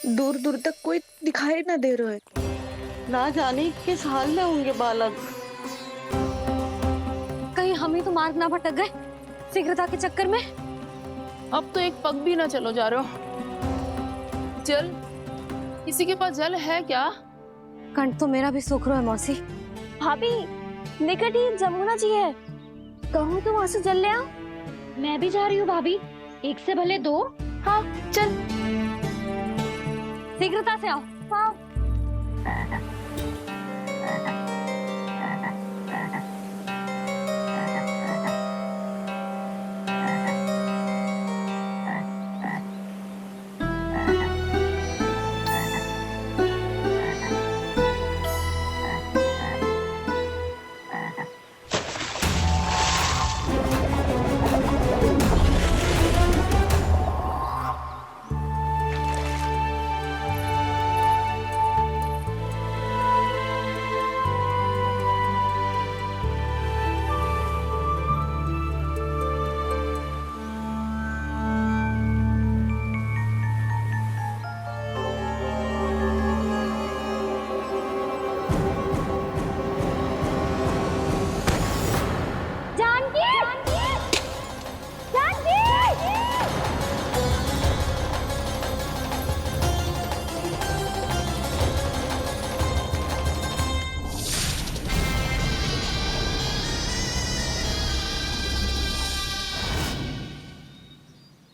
दूर दूर तक कोई दिखाई ना दे रहा है। ना जाने किस हाल में होंगे बालक। कहीं हम ही तो मार्ग ना भटक गए शीघ्रता के चक्कर में। अब तो एक पग भी ना चलो जा रहे हो। जल, किसी के पास जल है क्या? कंठ तो मेरा भी सूख रहा है मौसी। भाभी, निकट ही जमुना जी है, कहूँ तो वहाँ से जल ले आओ। मैं भी जा रही हूँ भाभी, एक से भले दो। हाँ चल। शीघ्रता से आओ। हाँ।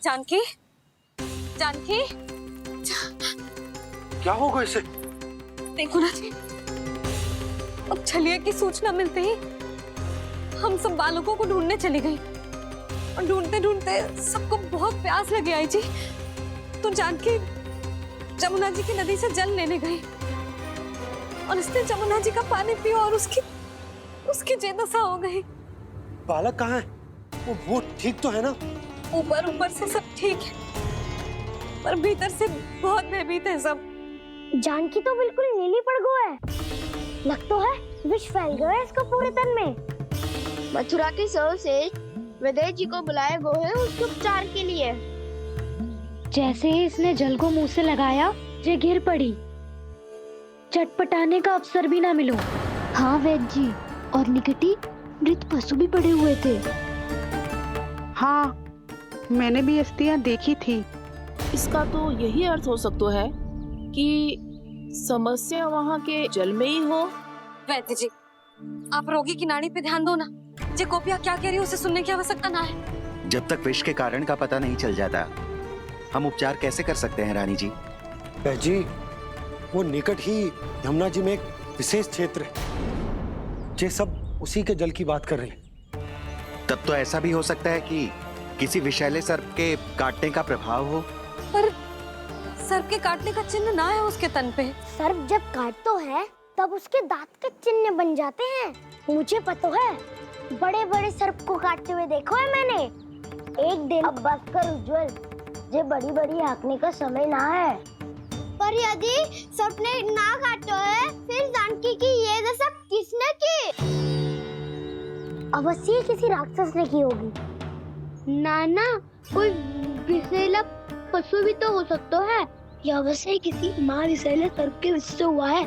जानकी, जानकी, क्या होगा इसे? देखो ना जी, अब छलिया की सूचना मिलते ही हम सब बालकों को ढूंढने चली गई और ढूंढते ढूंढते सबको बहुत प्यास लगी आई जी। तो जानकी जमुना जी की नदी से जल लेने गई और उसने जमुना जी का पानी पिया और उसकी जेदशा हो गई। बालक कहाँ है? वो ठीक तो है ना? ऊपर से सब ठीक है पर भीतर से बहुत भयभीत है सब। जानकी तो बिल्कुल नीली पड़ गया है, लग तो है विष फैल गया है इसको पूरे तन में। मथुरा के सर्वश्रेष्ठ विदेह जी को बुलाए गए हैं उसके उपचार के लिए। जैसे ही इसने जल को मुंह से लगाया, ये गिर पड़ी। चटपटाने का अवसर भी ना मिलो। हाँ वैद्य जी, और निकटी मृत पशु भी पड़े हुए थे। हाँ, मैंने भी अस्थियां देखी थी। इसका तो यही अर्थ हो सकता है कि समस्या वहाँ के जल में ही हो। वैद्य जी, आप रोगी की नाड़ी पे ध्यान दो ना। जे गोपिया क्या कह रही है उसे सुनने की आवश्यकता ना है। जब तक विष के कारण का पता नहीं चल जाता, हम उपचार कैसे कर सकते हैं रानी जी? जी, वो निकट ही यमुना जी में एक विशेष क्षेत्र है। ये सब उसी के जल की बात कर रहे हैं। तब तो ऐसा भी हो सकता है कि किसी विषैले सर्प के काटने का प्रभाव हो। पर सर्प के काटने का चिन्ह ना है उसके तन पे। सर्प जब काटतो है तब उसके दांत के चिन्ह बन जाते हैं। मुझे पता है, बड़े बड़े सर्प को काटते हुए देखो है मैंने। एक दिन अब बस कर उज्जवल, ये बड़ी बड़ी हाँकने का समय ना है। पर यदि सर्प ने ना काटो है, फिर जानकी की ये दशा किसने की? अवश्य किसी राक्षस ने की होगी। नाना, कोई विषैला पशु भी तो हो सकता है। यह अवश्य किसी महाविषैले सर्प के विष से हुआ है।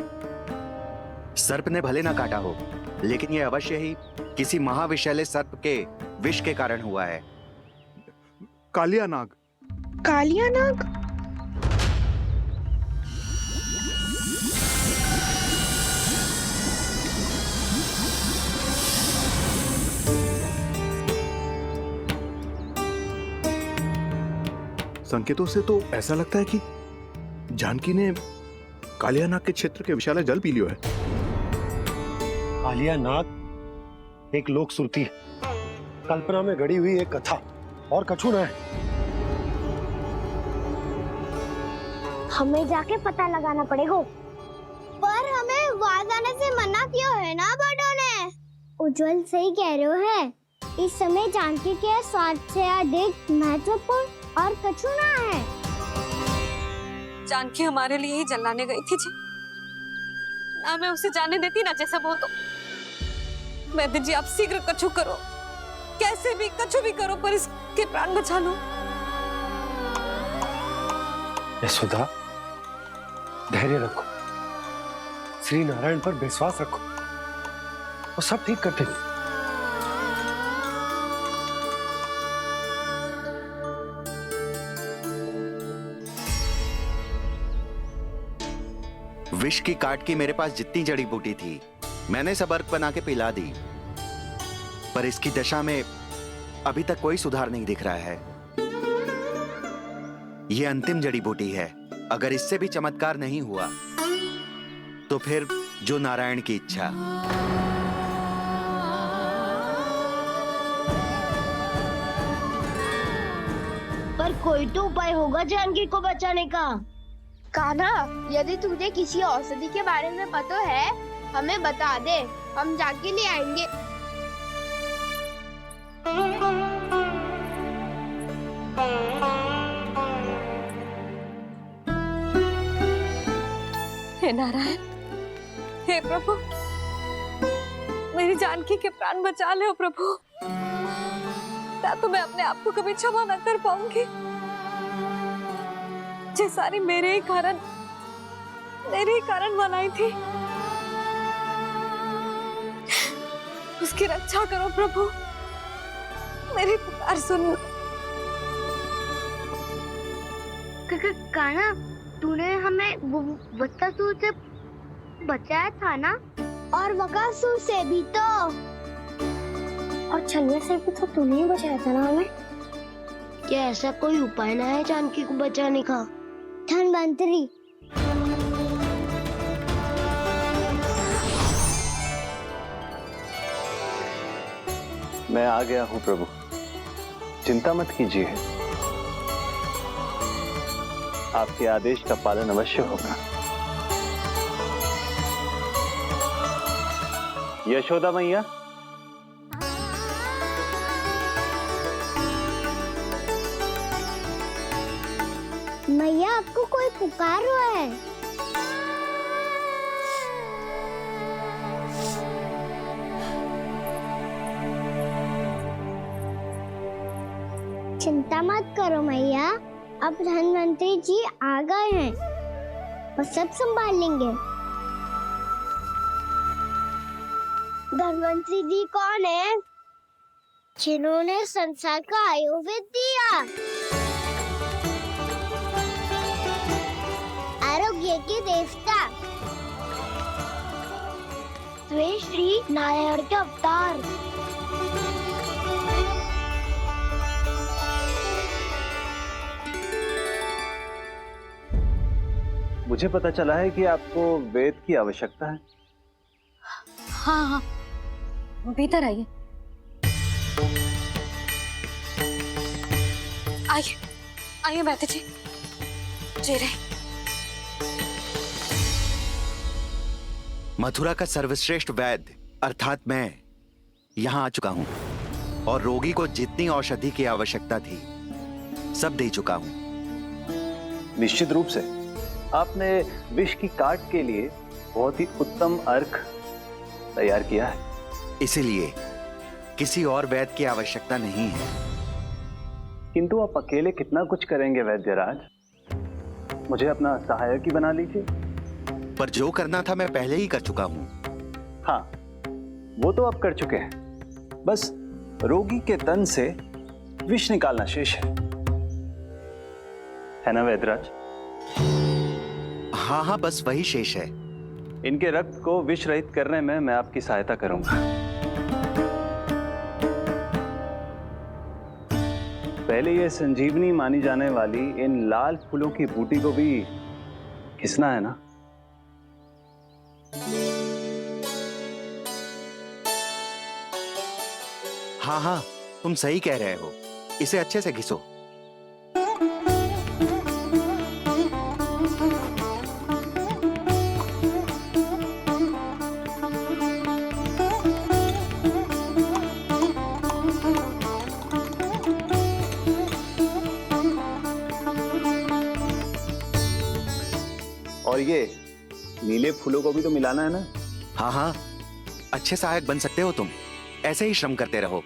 सर्प ने भले ना काटा हो, लेकिन ये अवश्य ही किसी महाविषैले सर्प के विष के कारण हुआ है। कालिया नाग। कालिया नाग? संकेतों से तो ऐसा लगता है कि जानकी ने कालिया नाग के क्षेत्र के विशाल जल पी लियो है। कालिया नाग एक लोक श्रुति है, कल्पना में गढ़ी हुई एक कथा, और कछु न है। हमें जाके पता लगाना पड़ेगा। पर हमें वहां जाने से मना किया है ना बड़ों ने। उज्जवल सही कह रहे हो है। इस समय जानकी के स्वार्थ से अधिक महत्वपूर्ण और कछु ना है। जानकी हमारे लिए ही जलाने गई थी जी। ना मैं उसे जाने देती ना जैसा वो तो। वैद्य जी, आप शीघ्र कछु करो, कैसे भी कछु भी करो, पर इसके प्राण बचा लो। यशोदा, धैर्य रखो, श्री नारायण पर विश्वास रखो, वो सब ठीक कर देंगे। विष की काट की मेरे पास जितनी जड़ी बूटी थी मैंने सब अर्क बना के पिला दी, पर इसकी दशा में अभी तक कोई सुधार नहीं दिख रहा है। ये अंतिम जड़ी बूटी है, अगर इससे भी चमत्कार नहीं हुआ तो फिर जो नारायण की इच्छा। पर कोई तो उपाय होगा जानकी को बचाने का। कान्हा, यदि तुझे किसी औषधि के बारे में पता है हमें बता दे, हम जाके ले आएंगे। हे नारायण, हे प्रभु, मेरी जानकी के प्राण बचा ले प्रभु। या तो मैं अपने आप को कभी क्षमा न कर पाऊंगी। ये सारी मेरे ही कारण बनाई थी। उसकी रक्षा करो प्रभु, मेरी पुकार सुनो। कान्हा, तूने हमें बकासुर से बचाया था ना? और बकासुर से भी तो। और छलिया से भी तो तूने ही बचाया था ना हमें? क्या ऐसा कोई उपाय ना है जानकी को बचाने का? धनवंतरी, मैं आ गया हूँ प्रभु, चिंता मत कीजिए, आपके आदेश का पालन अवश्य होगा। यशोदा मैया, मैया आपको कोई पुकार रहा है। चिंता मत करो मैया, अब धनवंतरी जी आ गए हैं, वो सब संभाल लेंगे। धनवंतरी जी कौन है? जिन्होंने संसार का आयुर्वेद दिया, आरोग्य के देवता, वे श्री नारायण के अवतार। मुझे पता चला है कि आपको वेद की आवश्यकता है। हाँ हाँ, भीतर आइए। आइए आइए बैठे जी। जी रहे। मथुरा का सर्वश्रेष्ठ वैद्य अर्थात मैं यहाँ आ चुका हूँ और रोगी को जितनी औषधि की आवश्यकता थी सब दे चुका हूँ। निश्चित रूप से आपने विष की काट के लिए बहुत ही उत्तम अर्क तैयार किया है, इसीलिए किसी और वैद्य की आवश्यकता नहीं है। किंतु आप अकेले कितना कुछ करेंगे वैद्यराज, मुझे अपना सहायक ही बना लीजिए। पर जो करना था मैं पहले ही कर चुका हूँ। हाँ, वो तो आप कर चुके हैं, बस रोगी के तन से विष निकालना शेष है ना वैद्यराज? हाँ हाँ, बस वही शेष है। इनके रक्त को विष रहित करने में मैं आपकी सहायता करूंगा। पहले ये संजीवनी मानी जाने वाली इन लाल फूलों की बूटी को भी घिसना है ना? हाँ हाँ, तुम सही कह रहे हो, इसे अच्छे से घिसो। और ये नीले फूलों को भी तो मिलाना है ना? हाँ हाँ, अच्छे सहायक बन सकते हो तुम, ऐसे ही श्रम करते रहो।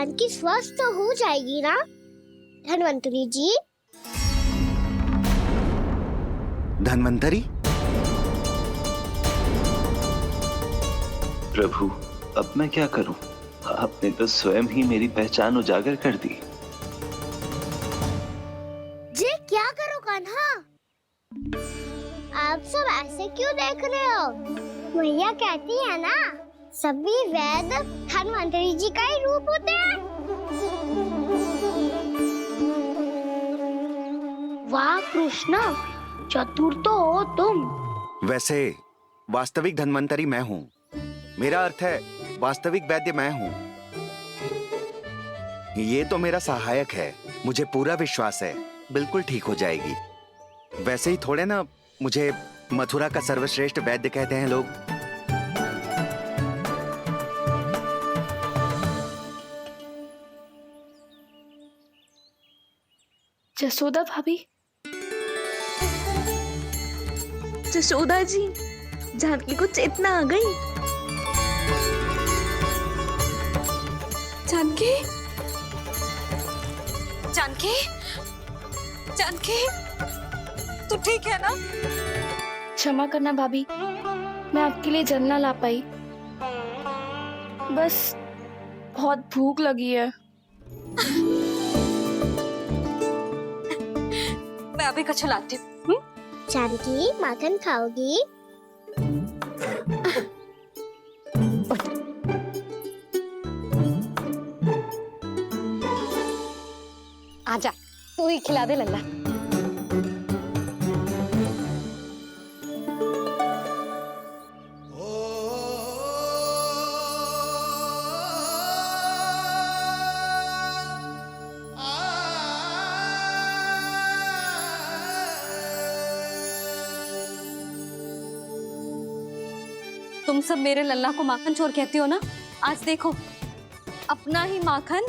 जानकी स्वस्थ तो हो जाएगी ना धन्वंतरी जी? धन्वंतरी? प्रभु, अब मैं क्या करूं? आपने तो स्वयं ही मेरी पहचान उजागर कर दी। जी क्या करो कान्हा? आप सब ऐसे क्यों देख रहे हो? मैया कहती है ना, सभी वेद धन्वंतरी जी का ही रूप होते हैं। वाह कृष्णा, चतुर तो हो तुम। वैसे वास्तविक धन्वंतरी मैं हूँ। मेरा अर्थ है वास्तविक वैद्य मैं हूँ। ये तो मेरा सहायक है। मुझे पूरा विश्वास है बिल्कुल ठीक हो जाएगी। वैसे ही थोड़े ना मुझे मथुरा का सर्वश्रेष्ठ वैद्य कहते हैं लोग। जसोदा भाभी। जशोदा जी, जानकी को चेतना आ गई। जानकी, जानकी, जानकी, तू ठीक है ना? क्षमा करना भाभी, मैं आपके लिए जल ना ला पाई। बस बहुत भूख लगी है। मैं अभी कच्छ लाती हूँ। जानकी माखन खाओगी? आजा, तू ही खिला दे लल्ला। तुम सब मेरे लल्ला को माखन चोर कहती हो ना? आज देखो, अपना ही माखन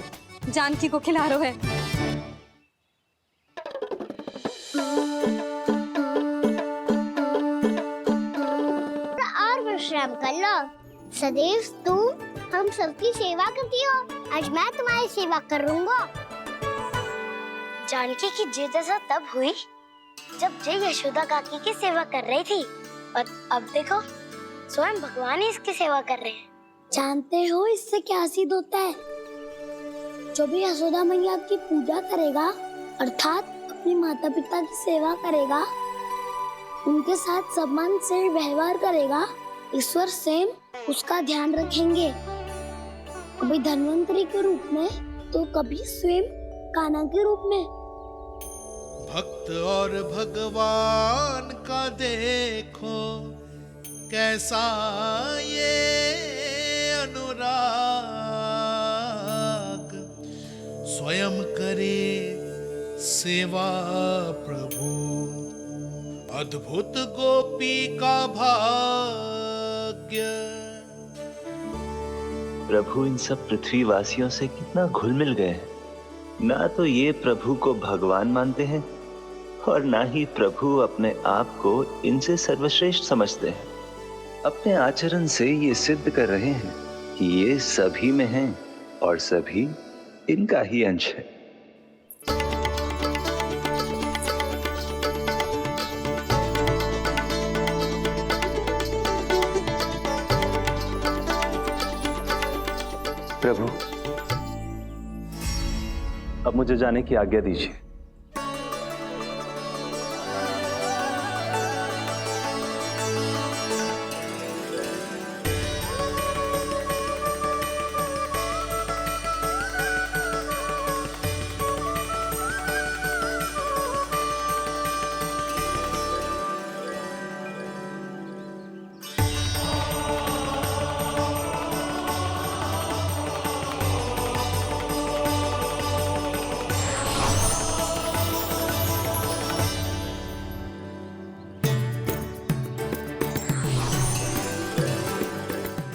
जानकी को खिला रहे है। और विश्राम कर लो। सदैव तुम हम सबकी सेवा करती हो, आज मैं तुम्हारी सेवा करूंगा। जानकी की जिद तब हुई जब जय यशोदा काकी की सेवा कर रही थी, और अब देखो स्वयं भगवान ही इसकी सेवा कर रहे हैं। जानते हो इससे क्या सिद्ध होता है? जो भी यशोदा मैया की पूजा करेगा, अर्थात अपने माता पिता की सेवा करेगा, उनके साथ सम्मान से व्यवहार करेगा, ईश्वर स्वयं उसका ध्यान रखेंगे। कभी धन्वंतरी के रूप में तो कभी स्वयं कान्हा के रूप में। भक्त और भगवान का देखो कैसा ये अनुराग, स्वयं करे सेवा प्रभु, अद्भुत गोपी का भाग्य। प्रभु इन सब पृथ्वीवासियों से कितना घुल मिल गए हैं। ना तो ये प्रभु को भगवान मानते हैं और ना ही प्रभु अपने आप को इनसे सर्वश्रेष्ठ समझते हैं। अपने आचरण से ये सिद्ध कर रहे हैं कि ये सभी में हैं और सभी इनका ही अंश है। प्रभु, अब मुझे जाने की आज्ञा दीजिए।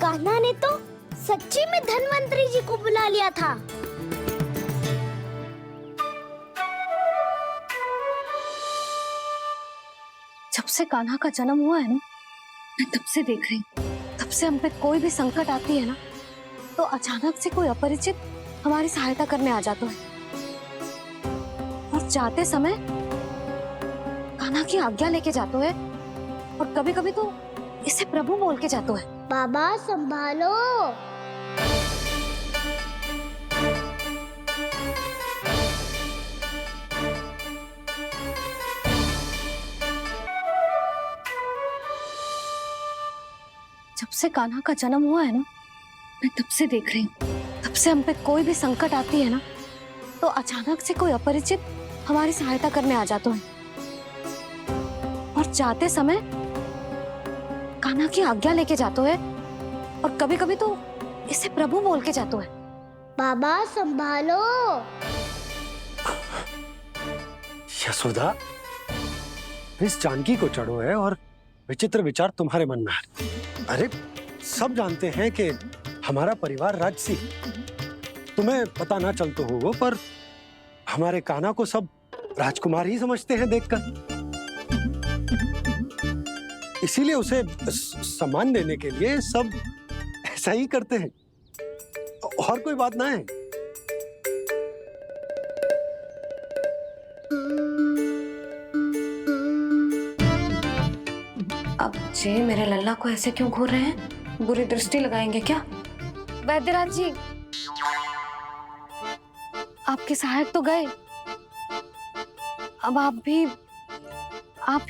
कान्हा ने तो सच्ची में धन्वंतरी जी को बुला लिया था। जब से कान्हा का जन्म हुआ है ना, मैं तब से देख रही हूँ, तब से हम पे कोई भी संकट आती है ना, तो अचानक से कोई अपरिचित हमारी सहायता करने आ जाते हैं और जाते समय कान्हा की आज्ञा लेके जाते हैं और कभी कभी तो इसे प्रभु बोल के जाते हैं। बाबा संभालो। जब से कान्हा का जन्म हुआ है ना, मैं तब से देख रही हूँ, तब से हम पे कोई भी संकट आती है ना, तो अचानक से कोई अपरिचित हमारी सहायता करने आ जाते हैं और जाते समय कान्हा की आज्ञा लेके जाते हैं और कभी कभी तो इसे प्रभु बोल के जाते हैं। बाबा संभालो। यशोदा, इस जानकी को चढ़ो है और विचित्र विचार तुम्हारे मन में है। अरे सब जानते हैं कि हमारा परिवार राजसी, तुम्हें पता ना चलता होगा पर हमारे कान्हा को सब राजकुमार ही समझते हैं देखकर, इसीलिए उसे सम्मान देने के लिए सब ऐसा ही करते हैं, और कोई बात ना है। अब जे मेरे लल्ला को ऐसे क्यों घूर रहे हैं? बुरी दृष्टि लगाएंगे क्या? वैद्यराज जी, आपके सहायक तो गए, अब आप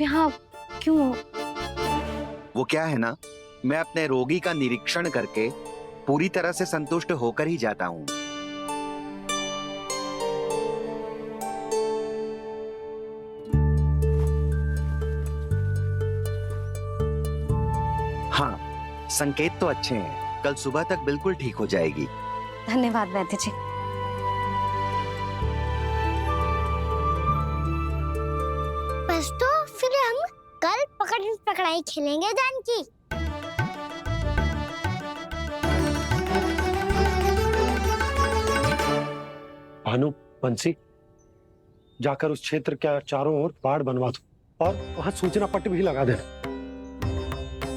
यहाँ क्यों? वो क्या है ना, मैं अपने रोगी का निरीक्षण करके पूरी तरह से संतुष्ट होकर ही जाता हूँ। हाँ, संकेत तो अच्छे हैं, कल सुबह तक बिल्कुल ठीक हो जाएगी। धन्यवाद वैद्य जी। बस तो फिर हम कल पकड़न पकड़ाई खेलेंगे जानकी। भानु, बंसी, जाकर उस क्षेत्र के चारों ओर बाड़ बनवा दो और वहां सूचना पट्ट भी लगा देना,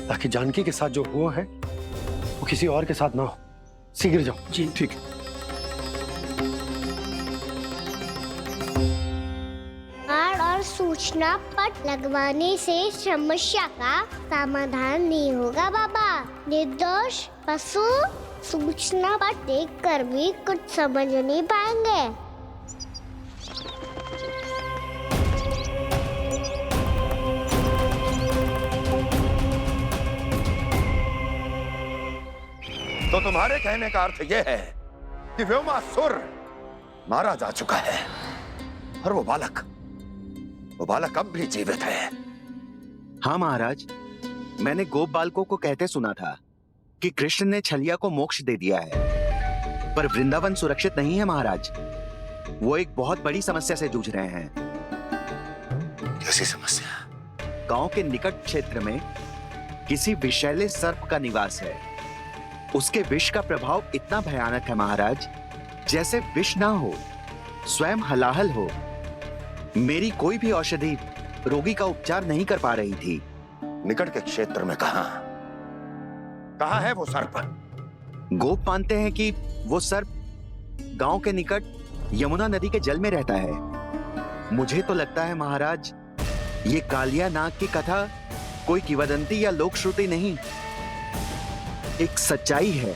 ताकि जानकी के साथ जो हुआ है वो किसी और के साथ ना हो। शीघ्र जाओ। जी ठीक है। बाड़ और सूचना पट लगवाने से समस्या का समाधान नहीं होगा बाबा। निर्दोष पशु सूचना पट देखकर भी कुछ समझ नहीं पाएंगे। तो तुम्हारे कहने का अर्थ यह है कि व्योमासुर मारा जा चुका है और वो बालक अब भी जीवित है। हाँ महाराज, मैंने गोप बालकों को कहते सुना था कि कृष्ण ने छलिया को मोक्ष दे दिया है, पर वृंदावन सुरक्षित नहीं है महाराज। वो एक बहुत बड़ी समस्या से जूझ रहे हैं। कैसी समस्या? गांव के निकट क्षेत्र में किसी विषैले सर्प का निवास है। उसके विष का प्रभाव इतना भयानक है महाराज, जैसे विष ना हो, स्वयं हलाहल हो। मेरी कोई भी औषधि रोगी का उपचार नहीं कर पा रही थी। निकट के क्षेत्र में कहां है वो सर्प? गोप मानते हैं कि वो सर्प गांव के निकट यमुना नदी के जल में रहता है। मुझे तो लगता है महाराज, ये कालिया नाग की कथा कोई किंवदंती या लोक श्रुति नहीं, एक सच्चाई है,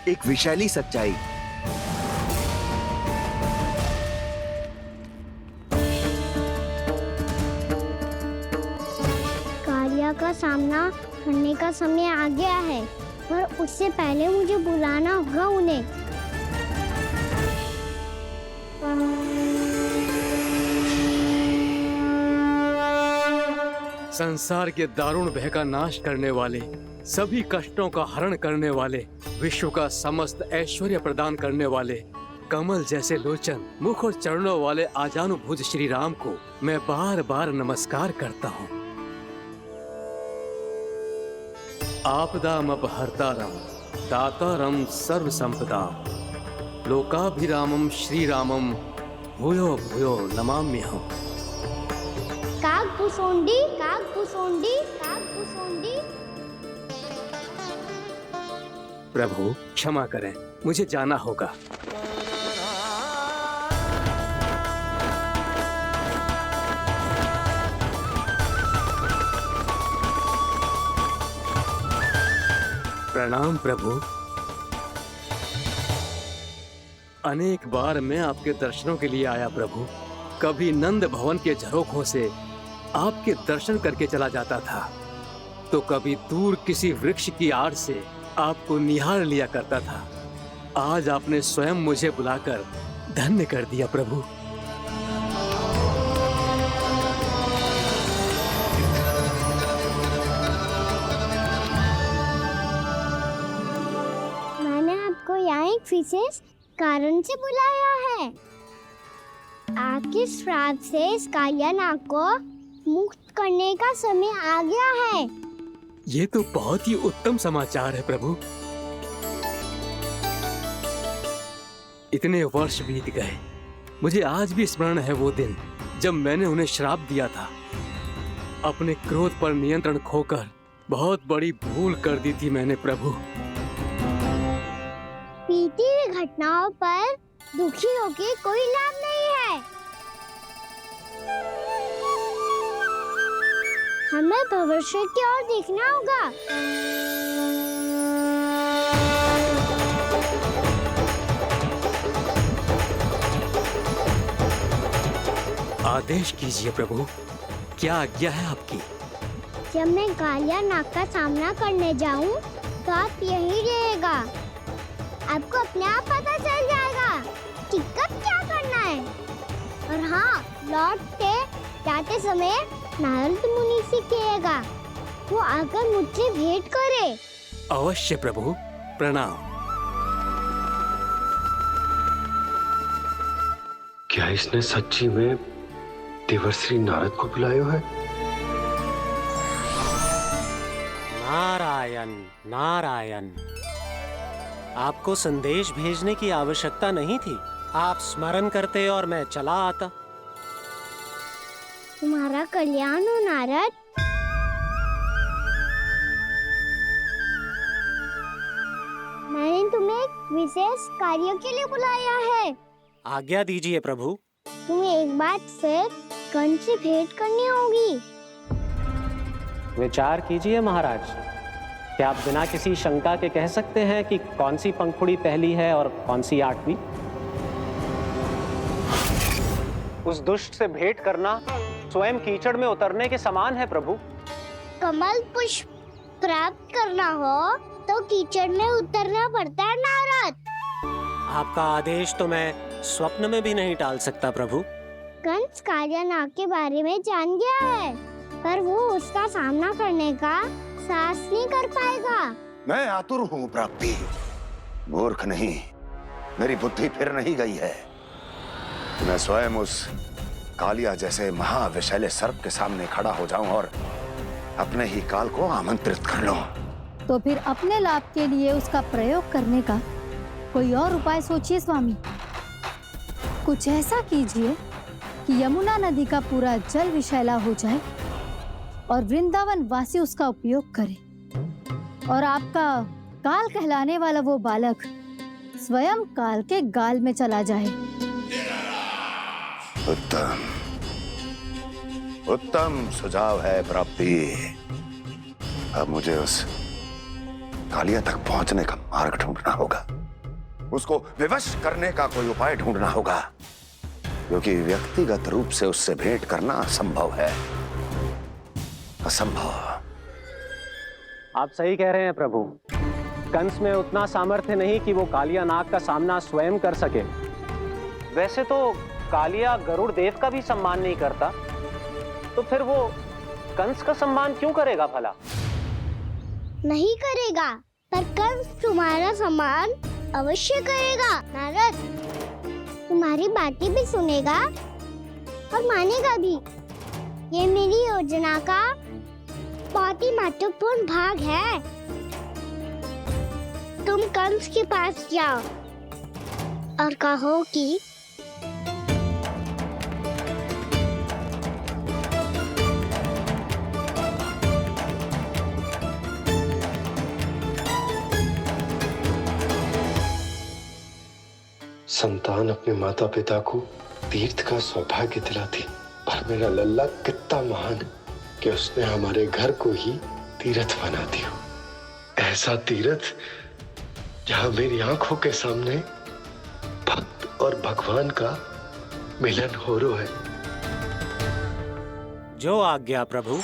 एक विशैली सच्चाई। कालिया का सामना करने का समय आ गया है, पर उससे पहले मुझे बुलाना होगा उन्हें। संसार के दारुण भय का नाश करने वाले, सभी कष्टों का हरण करने वाले, विश्व का समस्त ऐश्वर्य प्रदान करने वाले, कमल जैसे लोचन, मुख और चरणों वाले आजानुभुज श्री राम को मैं बार बार नमस्कार करता हूँ। आपदामपहर्तारम दातारम सर्व संपदाम लोकाभिरामम श्री रामम भूयो भूयो नमाम्यहम्। कागभूषोंडी, कागभूषोंडी, कागभूषोंडी। प्रभु क्षमा करें, मुझे जाना होगा। प्रणाम प्रभु। अनेक बार मैं आपके दर्शनों के लिए आया प्रभु। कभी नंद भवन के झरोखों से आपके दर्शन करके चला जाता था, तो कभी दूर किसी वृक्ष की आड़ से आपको निहार लिया करता था। आज आपने स्वयं मुझे बुलाकर धन्य कर दिया प्रभु। मैंने आपको यहाँ एक विशेष कारण से बुलाया है। आपके श्राप से इस कालिया नाग को मुक्त करने का समय आ गया है। ये तो बहुत ही उत्तम समाचार है प्रभु। इतने वर्ष बीत गए, मुझे आज भी स्मरण है वो दिन जब मैंने उन्हें श्राप दिया था। अपने क्रोध पर नियंत्रण खोकर बहुत बड़ी भूल कर दी थी मैंने प्रभु। बीती हुई घटनाओं पर दुखी होके कोई लाभ नहीं है। हमें भविष्य की ओर देखना होगा। आदेश कीजिए प्रभु, क्या आज्ञा है आपकी? जब मैं कालिया नाग का सामना करने जाऊं, तो आप यहीं रहेगा। आपको अपने आप पता चल जाएगा कि कब क्या करना है। और हाँ, लौटते जाते समय नारद मुनि से कहिएगा, वो आकर मुझसे भेंट करे। अवश्य प्रभु, प्रणाम। क्या इसने सच्ची में देवर्षि नारद को बुलाया है? नारायण नारायण, आपको संदेश भेजने की आवश्यकता नहीं थी। आप स्मरण करते और मैं चला आता। तुम्हारा कल्याण हो नारद। मैंने तुम्हें एक विशेष कार्य के लिए बुलाया है। आज्ञा दीजिए प्रभु। तुम्हें एक बार फिर कंस से भेंट करनी होगी। विचार कीजिए महाराज, क्या आप बिना किसी शंका के कह सकते हैं कि कौन सी पंखुड़ी पहली है और कौन सी आठवीं? उस दुष्ट से भेंट करना स्वयं कीचड़ में उतरने के समान है प्रभु। कमल पुष्प प्राप्त करना हो तो कीचड़ में उतरना पड़ता है नारद। आपका आदेश तो मैं स्वप्न में भी नहीं टाल सकता प्रभु। कंस कालिया नाग के बारे में जान गया है, पर वो उसका सामना करने का साहस नहीं कर पाएगा। मैं आतुर हूँ प्राप्ति, मूर्ख नहीं। मेरी बुद्धि फिर नहीं गई है। मैं स्वयं उस कालिया जैसे महाविषैले सर्प के सामने खड़ा हो जाऊं और अपने ही काल को आमंत्रित कर लूं। तो फिर अपने लाभ के लिए उसका प्रयोग करने का कोई और उपाय सोचिए स्वामी। कुछ ऐसा कीजिए कि यमुना नदी का पूरा जल विषैला हो जाए और वृंदावन वासी उसका उपयोग करे, और आपका काल कहलाने वाला वो बालक स्वयं काल के गाल में चला जाए। उत्तम उत्तम सुझाव है प्राप्ति। अब मुझे उस कालिया तक पहुंचने का मार्ग ढूंढना होगा। उसको विवश करने का कोई उपाय ढूंढना होगा, क्योंकि व्यक्तिगत रूप से उससे भेंट करना असंभव है। असंभव। आप सही कह रहे हैं प्रभु। कंस में उतना सामर्थ्य नहीं कि वो कालिया नाग का सामना स्वयं कर सके। वैसे तो कालिया गरुड़ देव का भी सम्मान नहीं करता, तो फिर वो कंस का सम्मान क्यों करेगा भला? नहीं करेगा, पर कंस तुम्हारा सम्मान अवश्य करेगा नारद। तुम्हारी बातें भी सुनेगा और मानेगा भी। ये मेरी योजना का बहुत ही महत्वपूर्ण भाग है। तुम कंस के पास जाओ और कहो कि संतान अपने माता पिता को तीर्थ का सौभाग्य दिलाती, और मेरा लल्ला कितना महान कि उसने हमारे घर को ही तीर्थ बना दिया। ऐसा तीर्थ जहां मेरी आंखों के सामने भक्त और भगवान का मिलन हो रहा है। जो आज्ञा प्रभु।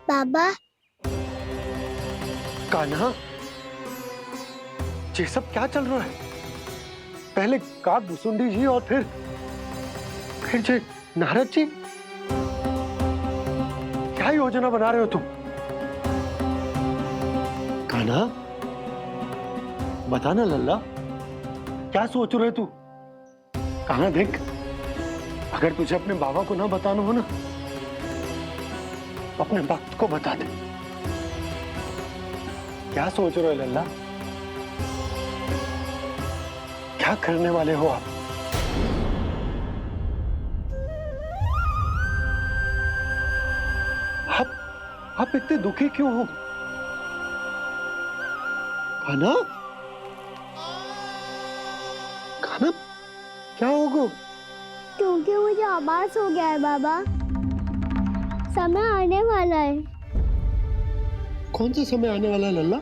बाबा, कान्हा, ये सब क्या चल रहा है? पहले काग भुसुंडी जी और फिर जे नारद जी। क्या योजना बना रहे हो तुम? कान्हा, बताना लल्ला, क्या सोच रहे तू? कान्हा देख, अगर तुझे अपने बाबा को ना बताना हो ना, अपने भक्त को बता दे। क्या सोच रहे हो लल्ला? क्या करने वाले हो आप? आप इतने दुखी क्यों हो? कान्हा, कान्हा, क्या होगा? क्योंकि मुझे आभास हो गया है बाबा, समय आने वाला है। कौन सा समय आने वाला है लल्ला?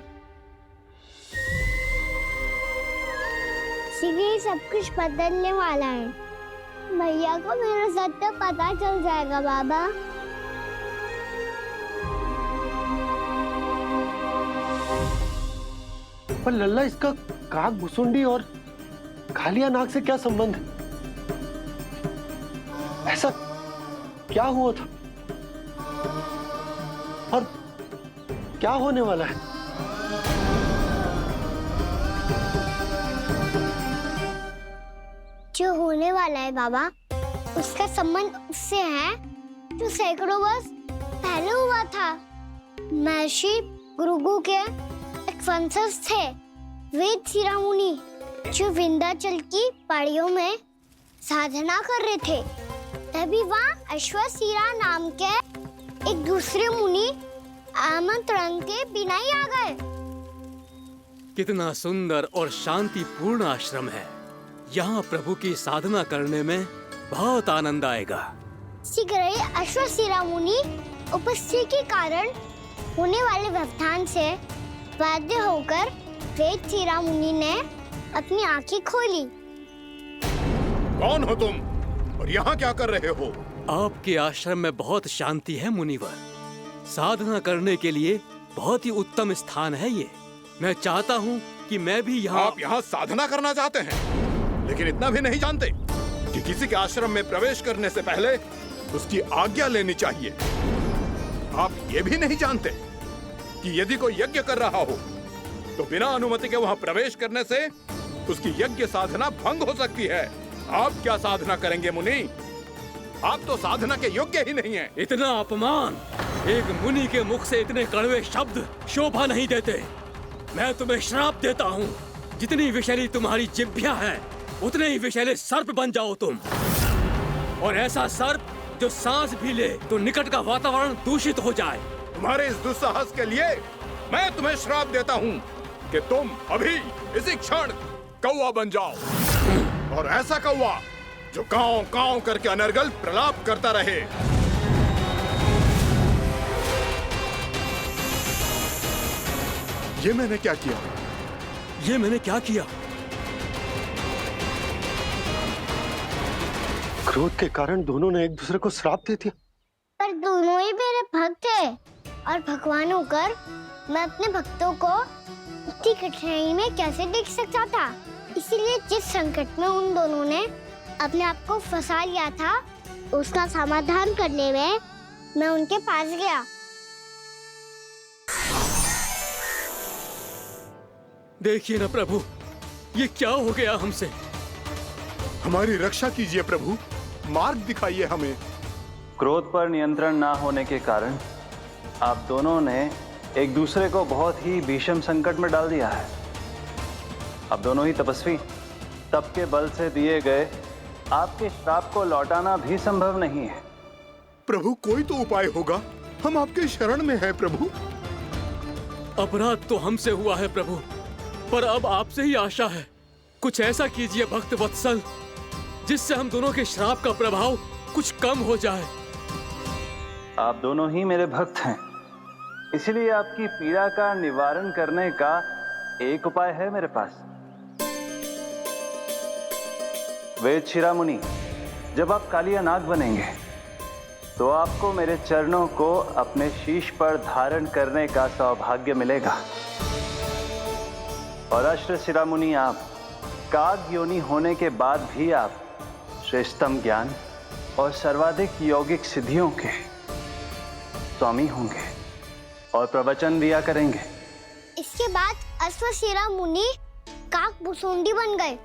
शीघ्र सब कुछ बदलने वाला है। भैया को मेरा सत्य पता चल जाएगा बाबा। पर लल्ला, इसका काग भुसुंडी और कालिया नाग से क्या संबंध है? ऐसा क्या हुआ था और क्या होने वाला है? जो होने वाला है बाबा, उसका संबंध उससे है जो सैकड़ों वर्ष पहले हुआ था। महर्षि भृगु के एक वंशज थे, वेद शिरा मुनि, जो विंध्याचल की पहाड़ियों में साधना कर रहे थे। तभी वहाँ अश्वशिरा नाम के एक दूसरे मुनि आमंत्रण के बिना ही आ गए। कितना सुंदर और शांतिपूर्ण आश्रम है। यहाँ प्रभु की साधना करने में बहुत आनंद आएगा। शीघ्र ही अश्वशिरा मुनि उपस्थिति के कारण होने वाले व्यवधान से बाध्य होकर वेद शिरा मुनि ने अपनी आंखें खोली। कौन हो तुम और यहाँ क्या कर रहे हो? आपके आश्रम में बहुत शांति है मुनिवर। साधना करने के लिए बहुत ही उत्तम स्थान है ये। मैं चाहता हूँ कि मैं भी यहाँ। आप यहाँ साधना करना चाहते हैं, लेकिन इतना भी नहीं जानते कि किसी के आश्रम में प्रवेश करने से पहले उसकी आज्ञा लेनी चाहिए। आप ये भी नहीं जानते कि यदि कोई यज्ञ कर रहा हो तो बिना अनुमति के वहाँ प्रवेश करने से उसकी यज्ञ साधना भंग हो सकती है। आप क्या साधना करेंगे मुनि? आप तो साधना के योग्य ही नहीं हैं। इतना अपमान! एक मुनि के मुख से इतने कड़वे शब्द शोभा नहीं देते। मैं तुम्हें श्राप देता हूँ, जितनी विषैली तुम्हारी जिह्वा है उतने ही विषैले सर्प बन जाओ तुम। और ऐसा सर्प जो सांस भी ले तो निकट का वातावरण दूषित हो जाए। तुम्हारे इस दुस्साहस के लिए मैं तुम्हें श्राप देता हूँ कि तुम अभी इसी क्षण कौवा बन जाओ, और ऐसा कौवा जो कांव कांव करके अनर्गल प्रलाप करता रहे। ये मैंने क्या किया? ये मैंने क्या किया? क्रोध के कारण दोनों ने एक दूसरे को श्राप दे दिया। पर दोनों ही मेरे भक्त थे, और भगवान होकर मैं अपने भक्तों को इतनी कठिनाई में कैसे देख सकता था। इसीलिए जिस संकट में उन दोनों ने अपने आप को फंसा लिया था, उसका समाधान करने में मैं उनके पास गया। देखिए ना प्रभु, ये क्या हो गया हमसे? हमारी रक्षा कीजिए प्रभु, मार्ग दिखाइए हमें। क्रोध पर नियंत्रण ना होने के कारण आप दोनों ने एक दूसरे को बहुत ही भीषण संकट में डाल दिया है। अब दोनों ही तपस्वी, तप के बल से दिए गए आपके श्राप को लौटाना भी संभव नहीं है। प्रभु कोई तो उपाय होगा, हम आपके शरण में हैं प्रभु। अपराध तो हमसे हुआ है प्रभु, पर अब आपसे ही आशा है। कुछ ऐसा कीजिए भक्त वत्सल, जिससे हम दोनों के श्राप का प्रभाव कुछ कम हो जाए। आप दोनों ही मेरे भक्त हैं, इसलिए आपकी पीड़ा का निवारण करने का एक उपाय है मेरे पास। वेद शिरामुनि, जब आप कालिया नाग बनेंगे तो आपको मेरे चरणों को अपने शीश पर धारण करने का सौभाग्य मिलेगा। और अश्र शिरामुनि, आप काग योनि होने के बाद भी आप श्रेष्ठतम ज्ञान और सर्वाधिक यौगिक सिद्धियों के स्वामी होंगे और प्रवचन दिया करेंगे। इसके बाद अश्वशिरा मुनि काक भुसुंडी बन गए,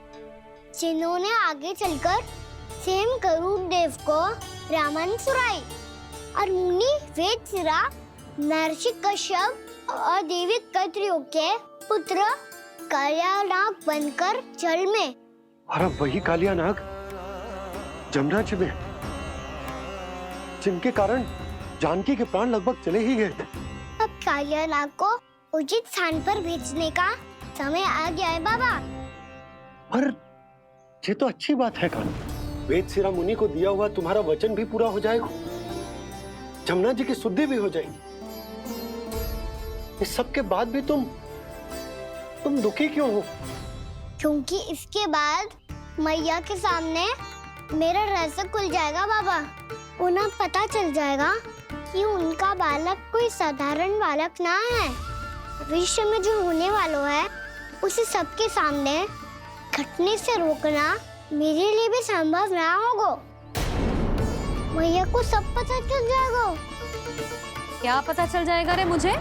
जिन्होंने आगे चलकर सेम गरुड़ देव को रामायण सुनाई। और मुनि वेदशिरा महर्षि कश्यप और देवी कत्रियों के पुत्र कालिया नाग बनकर जल में। और अब वही कालिया नाग जमुना जी में, जिनके कारण जानकी के प्राण लगभग चले ही गए थे। अब कालिया नाग को उचित स्थान पर भेजने का समय आ गया है बाबा। पर ये तो अच्छी बात है कान्हा, वेदशिरा मुनि को दिया हुआ तुम्हारा वचन भी पूरा हो जाएगा, जमुना जी की शुद्धि भी हो जाएगी। इस सब के बाद भी तुम दुखी क्यों हो? क्योंकि इसके बाद मैया के सामने मेरा रहस्य खुल जाएगा बाबा। उन्हें पता चल जाएगा कि उनका बालक कोई साधारण बालक ना है। भविष्य में जो होने वाला है उसे सबके सामने घटने से रोकना मेरे लिए भी संभव ना होगा। मैया को सब पता चल जाएगा। क्या पता चल जाएगा रे मुझे?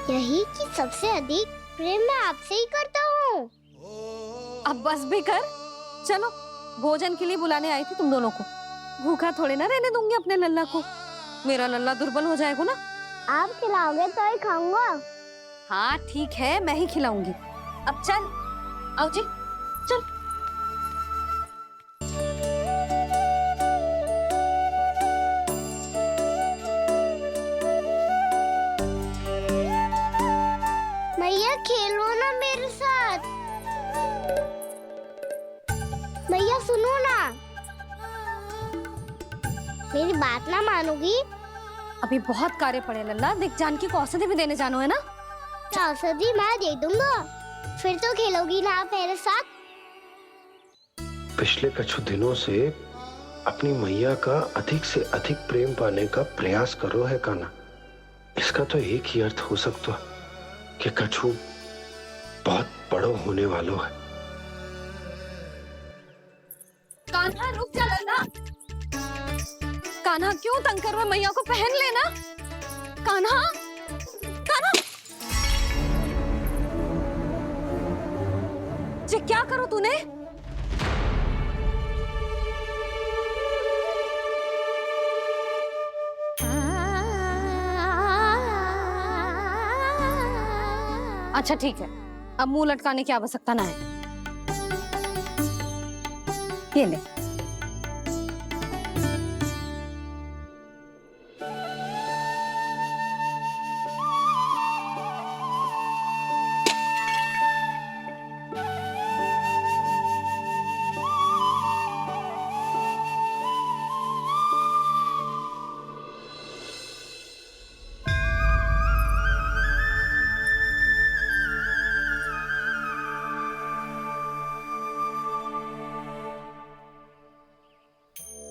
यही कि सबसे अधिक प्रेम मैं आपसे ही करता हूँ। अब बस भी कर, चलो भोजन के लिए बुलाने आई थी तुम दोनों को। भूखा थोड़े ना रहने दूंगी अपने लल्ला को, मेरा लल्ला दुर्बल हो जाएगा ना। आप खिलाओगे तो ही खाऊंगा। हाँ ठीक है, मैं ही खिलाऊंगी। अब चल, आओ जी, चल। मैया खेलो ना मेरे साथ। मैया सुनो ना, मेरी बात ना मानोगी? अभी बहुत कार्य पड़े लल्ला, देख जानकी को औषधि भी देने जानो है ना। औषधि मैं दे दूंगा, फिर तो खेलोगी ना आप मेरे साथ? पिछले कुछ दिनों से अपनी मैया का अधिक से अधिक प्रेम पाने का प्रयास करो है कान्हा। इसका तो एक ही अर्थ हो सकता कि कछु बहुत बड़ो होने वालो है। कान्हा रुक जा लल्ला। कान्हा क्यों तंग कर रहा है? मैया को पहन लेना। कान्हा, कान्हा, ये क्या करो तूने? अच्छा ठीक है, अब मुंह लटकाने की आवश्यकता ना है। ये ले।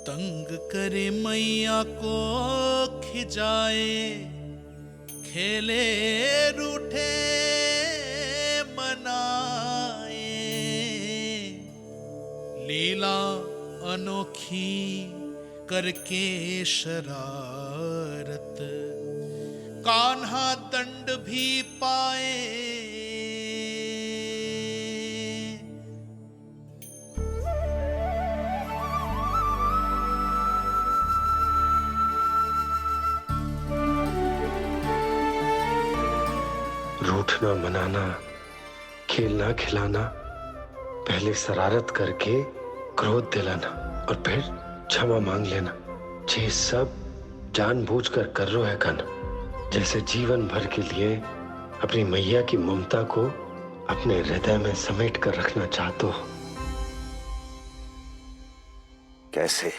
तंग करे मैया को खिजाए, खेले रूठे मनाए, लीला अनोखी करके शरारत, कान्हा दंड भी पाए। रूठना मनाना, खेलना खिलाना, पहले शरारत करके क्रोध दिलाना और फिर क्षमा मांग लेना, ये सब जानबूझकर कर रहे है कन, जैसे जीवन भर के लिए अपनी मैया की ममता को अपने हृदय में समेट कर रखना चाहते हो। कैसे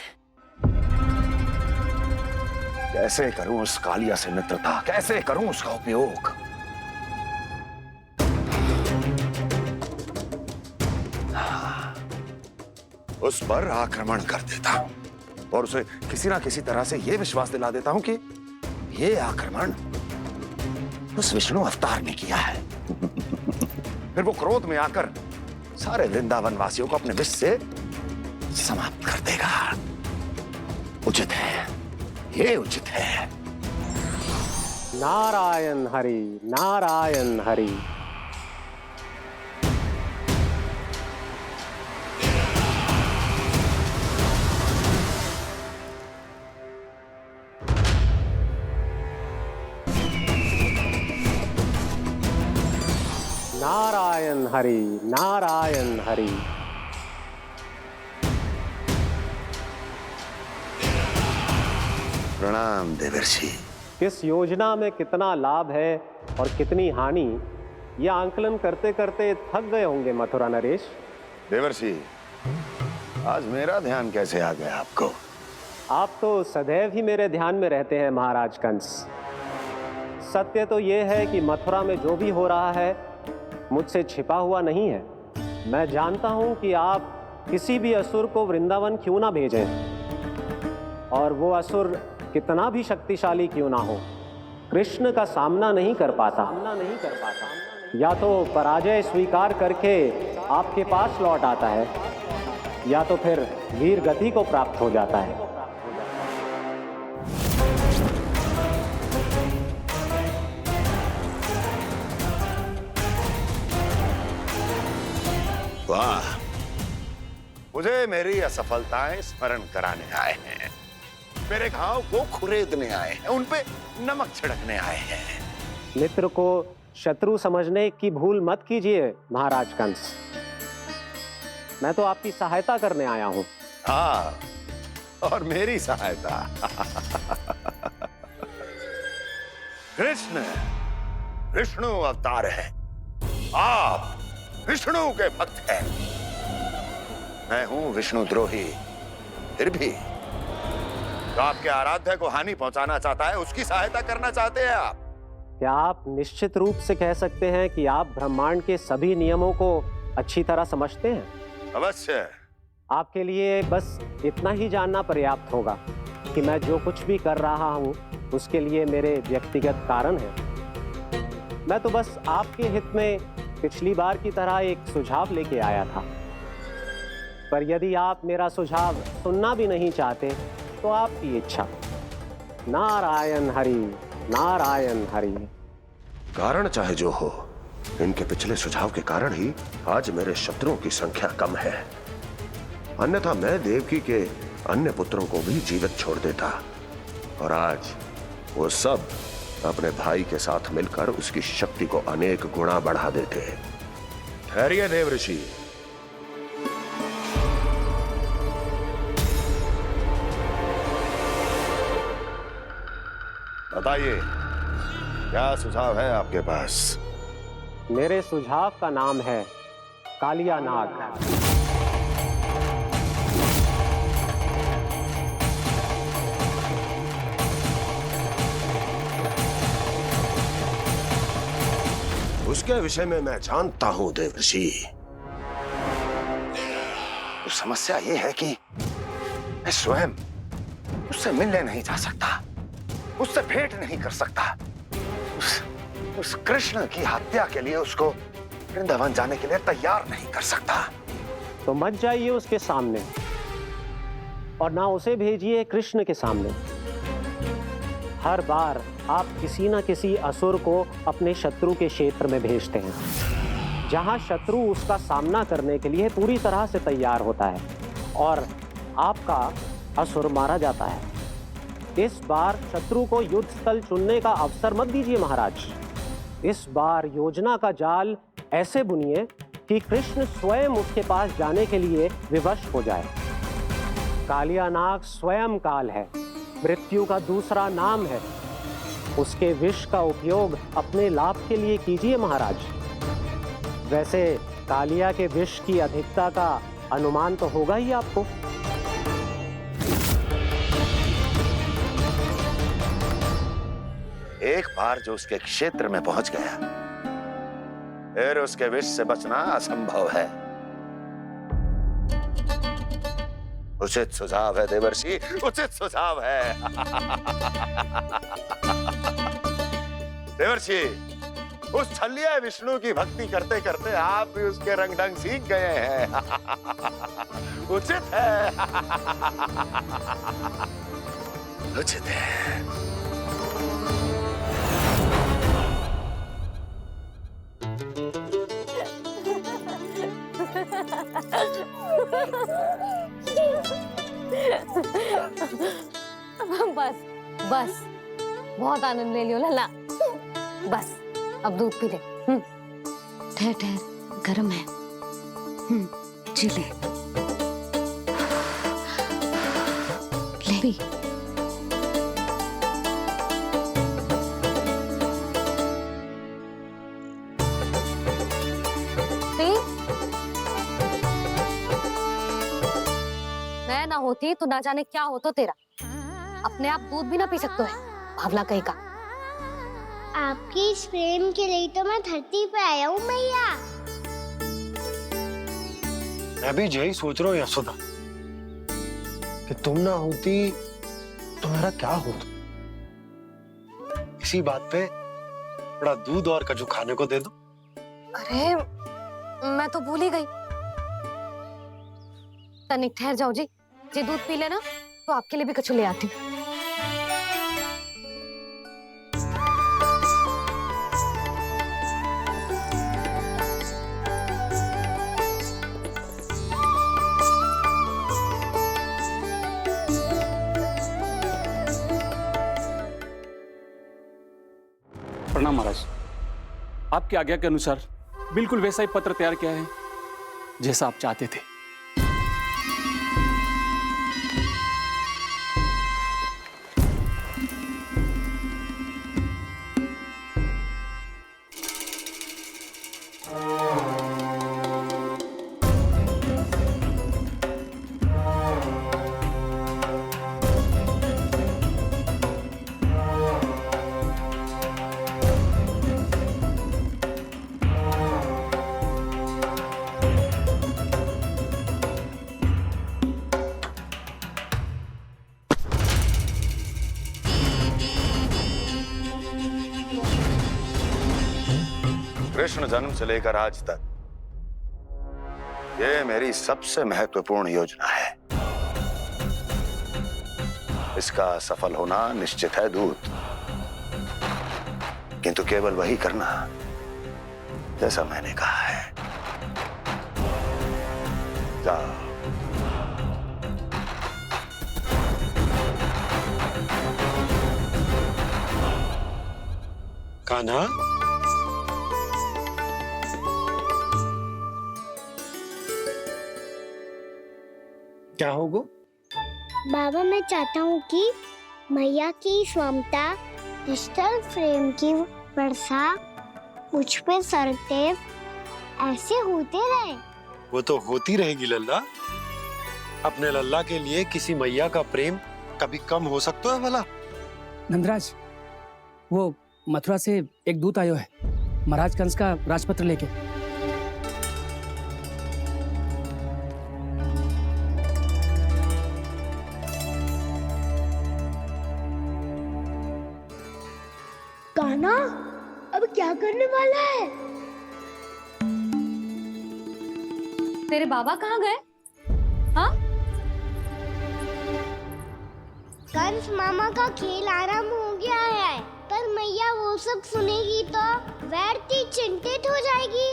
कैसे करूं उस कालिया से मित्रता, कैसे करूं उसका उपयोग? उस पर आक्रमण कर देता हूं और उसे किसी ना किसी तरह से यह विश्वास दिला देता हूं कि यह आक्रमण उस विष्णु अवतार ने किया है। फिर वो क्रोध में आकर सारे वृंदावन वासियों को अपने विष से समाप्त कर देगा। उचित है, ये उचित है। नारायण हरि, नारायण हरि। नारायण हरि, नारायण हरि। प्रणाम देवर्षि। इस योजना में कितना लाभ है और कितनी हानि, यह आंकलन करते करते थक गए होंगे मथुरा नरेश। देवर्षि, आज मेरा ध्यान कैसे आ गया आपको? आप तो सदैव ही मेरे ध्यान में रहते हैं महाराज कंस। सत्य तो यह है कि मथुरा में जो भी हो रहा है मुझसे छिपा हुआ नहीं है। मैं जानता हूं कि आप किसी भी असुर को वृंदावन क्यों ना भेजें, और वो असुर कितना भी शक्तिशाली क्यों ना हो, कृष्ण का सामना नहीं कर पाता। या तो पराजय स्वीकार करके आपके पास लौट आता है, या तो फिर वीर गति को प्राप्त हो जाता है। वाह, मुझे मेरी असफलताएं स्मरण कराने आए हैं, मेरे घाव को खुरेदने आए हैं, उन पे नमक छिड़कने आए हैं। मित्र को शत्रु समझने की भूल मत कीजिए महाराज कंस। मैं तो आपकी सहायता करने आया हूं। हाँ, और मेरी सहायता। कृष्ण विष्णु अवतार है, आप विष्णु के भक्त हैं। मैं हूं विष्णु द्रोही, फिर भी तो आपके आराध्य को हानि पहुंचाना चाहता है, उसकी सहायता करना चाहते हैं आप। क्या आप निश्चित रूप से कह सकते हैं कि आप ब्रह्मांड के सभी नियमों को अच्छी तरह समझते हैं? अवश्य। आपके लिए बस इतना ही जानना पर्याप्त होगा कि मैं जो कुछ भी कर रहा हूं उसके लिए मेरे व्यक्तिगत कारण हैं। मैं तो बस आपके हित में पिछली बार की तरह एक सुझाव लेके आया था, पर यदि आप मेरा सुझाव सुनना भी नहीं चाहते तो आपकी इच्छा। नारायण हरि, नारायण हरि। कारण चाहे जो हो, इनके पिछले सुझाव के कारण ही आज मेरे शत्रुओं की संख्या कम है। अन्यथा मैं देवकी के अन्य पुत्रों को भी जीवित छोड़ देता, और आज वो सब अपने भाई के साथ मिलकर उसकी शक्ति को अनेक गुना बढ़ा देते। ठहरिए देवऋषि। बताइए, क्या सुझाव है आपके पास? मेरे सुझाव का नाम है कालिया नाग। उसके विषय में मैं जानता हूं देवर्षि। तो समस्या यह है कि मैं स्वयं उससे मिलने नहीं जा सकता, उससे भेंट नहीं कर सकता। उस कृष्ण की हत्या के लिए उसको वृंदावन जाने के लिए तैयार नहीं कर सकता। तो मत जाइए उसके सामने, और ना उसे भेजिए कृष्ण के सामने। हर बार आप किसी ना किसी असुर को अपने शत्रु के क्षेत्र में भेजते हैं, जहां शत्रु उसका सामना करने के लिए पूरी तरह से तैयार होता है और आपका असुर मारा जाता है। इस बार शत्रु को युद्ध स्थल चुनने का अवसर मत दीजिए महाराज। इस बार योजना का जाल ऐसे बुनिए कि कृष्ण स्वयं उसके पास जाने के लिए विवश हो जाए। कालिया नाग स्वयं काल है, मृत्यु का दूसरा नाम है। उसके विष का उपयोग अपने लाभ के लिए कीजिए महाराज। वैसे कालिया के विष की अधिकता का अनुमान तो होगा ही आपको। एक बार जो उसके क्षेत्र में पहुंच गया, फिर उसके विष से बचना असंभव है। उचित सुझाव है देवर्षि, उचित सुझाव है। देवर्षि, उस छलिया विष्णु की भक्ति करते करते आप भी उसके रंग ढंग सीख गए हैं। उचित है। उचित है। बस बस, बहुत आनंद ले लियो लल्ला। बस अब दूध पी ले। ठहर ठहर, गर्म है। जी ले पी। मैं ना होती तो ना जाने क्या हो तो तेरा। अपने आप दूध भी ना पी सकते है, भावला कहीं का। आपकी इस प्रेम के लिए तो मैं धरती पे आया हूँ मैया। मैं भी यही सोच रहा हूँ यशोदा कि तुम ना होती तो मेरा क्या होता। इसी बात पे थोड़ा दूध और कजू खाने को दे दो। अरे मैं तो भूल ही गई। तनिक ठहर जाओ जी, दूध पी लेना तो आपके लिए भी कछु ले आती हूँ। प्रणाम महाराज। आपकी आज्ञा के अनुसार बिल्कुल वैसा ही पत्र तैयार किया है जैसा आप चाहते थे। कृष्ण जन्म से लेकर आज तक ये मेरी सबसे महत्वपूर्ण योजना है। इसका सफल होना निश्चित है दूत, किंतु केवल वही करना जैसा मैंने कहा है। जाओ। कान्हा, क्या होगा? बाबा मैं चाहता हूँ कि मैया की ममता क्रिस्टल फ्रेम की वर्षा मुझ पे सरते ऐसे होते रहे। वो तो होती रहेगी लल्ला। अपने लल्ला के लिए किसी मैया का प्रेम कभी कम हो सकता है भला? नंदराज, वो मथुरा से एक दूत आयो है महाराज कंस का राजपत्र लेके। कान्हा अब क्या करने वाला है? तेरे बाबा कहाँ गए? हाँ? कंस मामा का खेल आरंभ हो गया है, पर मैया वो सब सुनेगी तो व्यर्थ चिंतित हो जाएगी।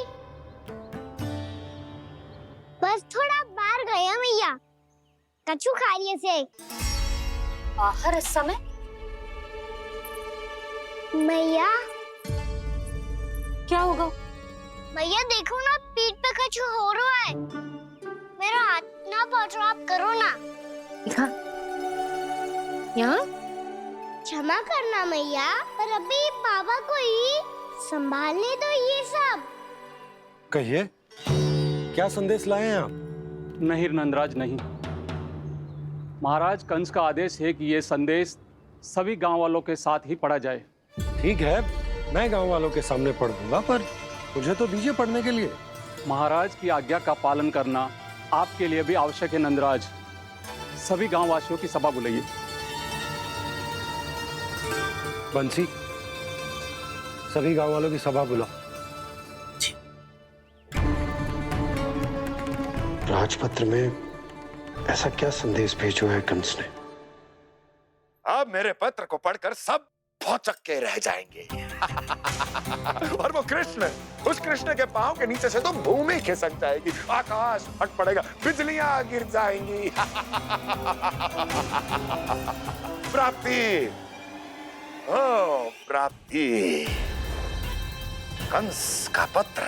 बस थोड़ा बाहर गया मैया, कछु खा लिया से। बाहर इस समय? मैया क्या होगा? मैया देखो ना, पीठ पे कछु हो रहा है। मेरा हाथ ना पकड़ो, आप करो ना। देखा, यहाँ? क्षमा करना मैया, पर अभी बाबा को ही संभालने दो ये सब। कहिए, क्या संदेश लाए हैं आप? नहीं नंदराज नहीं। महाराज कंस का आदेश है कि ये संदेश सभी गांव वालों के साथ ही पढ़ा जाए। ठीक है, मैं गांव वालों के सामने पढ़ दूंगा, पर मुझे तो दीजिए पढ़ने के लिए। महाराज की आज्ञा का पालन करना आपके लिए भी आवश्यक है नंदराज। सभी गांव वासियों की सभा बुलाइए। बंसी, सभी गांव वालों की सभा बुलाओ। राजपत्र में ऐसा क्या संदेश भेजो है कंस ने? अब मेरे पत्र को पढ़कर सब भौचक के रह जाएंगे। और वो कृष्ण, उस कृष्ण के पांव के नीचे से तो भूमि खिसक जाएगी, आकाश फट पड़ेगा, बिजलियां गिर जाएंगी। प्राप्ति, ओ प्राप्ति, कंस का पत्र।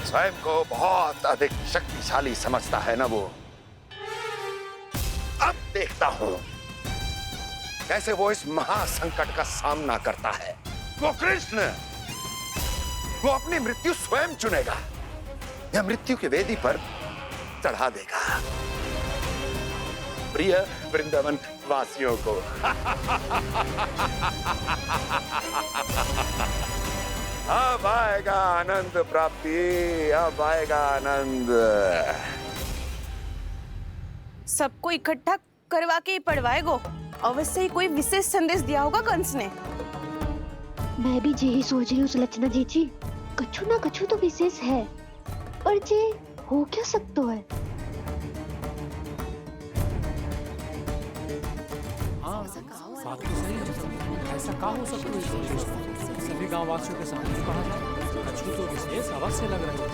स्वयं को बहुत अधिक शक्तिशाली समझता है ना वो। अब देखता हूं कैसे वो इस महासंकट का सामना करता है। वो कृष्ण, वो अपनी मृत्यु स्वयं चुनेगा या मृत्यु की वेदी पर चढ़ा देगा प्रिय वृंदावन वासियों को। अब आएगा आनंद प्राप्ति, अब आएगा आनंद। सबको इकट्ठा करवा के ही पढ़वाएगो। अवश्य ही कोई विशेष संदेश दिया होगा कंस ने। मैं भी यही सोच रही हूँ सुलक्षणा जीजी, कछु ना कछु तो विशेष है, पर जे हो क्या सकता है? हाँ, बात तो सही है। ऐसा क्या हो सकता है? सभी गांव वासियों के सामने पढ़ा जाए, कछु तो विशेष अवश्य लग रहा है।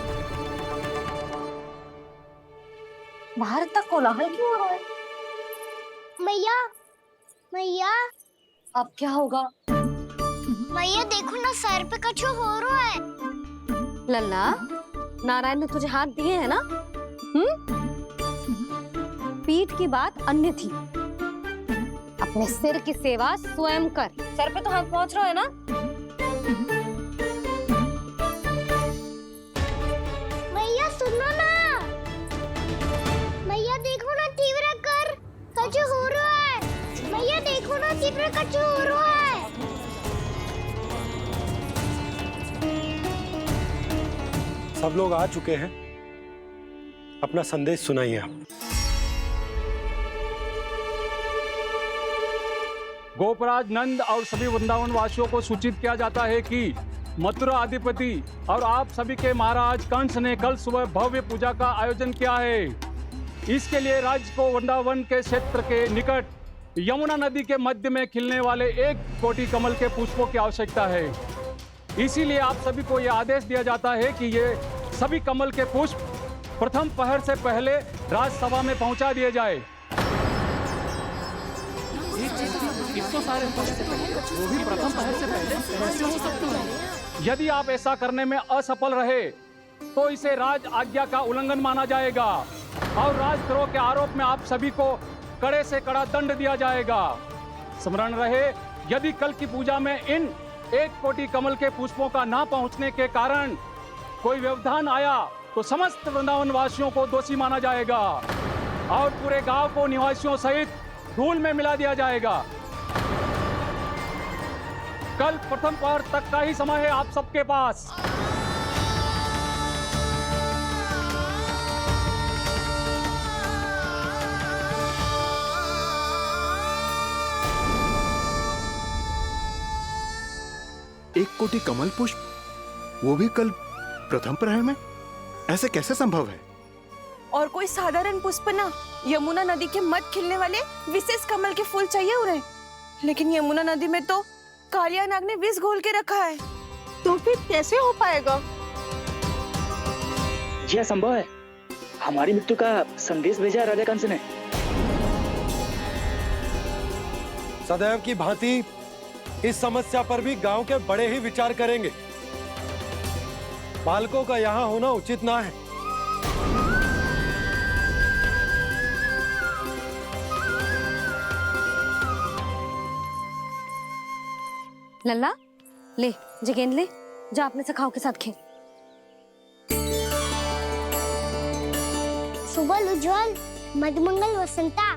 बाहर तक कोलाहल क्यों हो रहा है? मैया, मैया, अब क्या होगा? मैया देखो ना, सर पे कछु हो रहा है। लल्ला, नारायण ने तुझे हाथ दिए हैं ना? पीठ की बात अन्य थी। अपने सिर की सेवा स्वयं कर। सर पे तो हाथ पहुंच रहा है ना? मैया सुनो ना, मैया देखो ना, तीव्र कर कछु हो रहा है। मैया देखो ना, तीव्र कछु हो रहा है। सब लोग आ चुके हैं, अपना संदेश सुनाइए आप। गोपराज नंद और सभी वृंदावन वासियों को सूचित किया जाता है कि मथुरा अधिपति और आप सभी के महाराज कंस ने कल सुबह भव्य पूजा का आयोजन किया है। इसके लिए राज्य को वृंदावन के क्षेत्र के निकट यमुना नदी के मध्य में खिलने वाले 1 कोटि कमल के पुष्पों की आवश्यकता है। इसीलिए आप सभी को यह आदेश दिया जाता है कि ये सभी कमल के पुष्प प्रथम पहर से पहले राजसभा में पहुंचा दिए जाए। इतने सारे वो भी प्रथम पहर से पहले कैसे हो सकते हैं? यदि आप ऐसा करने में असफल रहे तो इसे राज आज्ञा का उल्लंघन माना जाएगा और राजद्रोह के आरोप में आप सभी को कड़े से कड़ा दंड दिया जाएगा। स्मरण रहे, यदि कल की पूजा में इन 1 कोटि कमल के पुष्पों का ना पहुंचने के कारण कोई व्यवधान आया तो समस्त वृंदावन वासियों को दोषी माना जाएगा और पूरे गांव को निवासियों सहित धूल में मिला दिया जाएगा। कल प्रथम पहर तक का ही समय है आप सबके पास। एक कोटि कमल पुष्प, वो भी कल प्रथम प्रहर में? ऐसे कैसे संभव है? और कोई साधारण पुष्प ना, यमुना नदी के मध्य खिलने वाले विशेष कमल के फूल चाहिए उन्हें। लेकिन यमुना नदी में तो कालिया नाग ने विष घोल के रखा है, तो फिर कैसे हो पाएगा? यह संभव है। हमारी मृत्यु का संदेश भेजा राजा कंस ने। सदैव की भांति इस समस्या पर भी गांव के बड़े ही विचार करेंगे। बालकों का यहाँ होना उचित ना है। लल्ला ले जे गेंद ले, जा अपने सखाओं के साथ खेल। सुबह उज्जवल, मधुमंगल वसंता,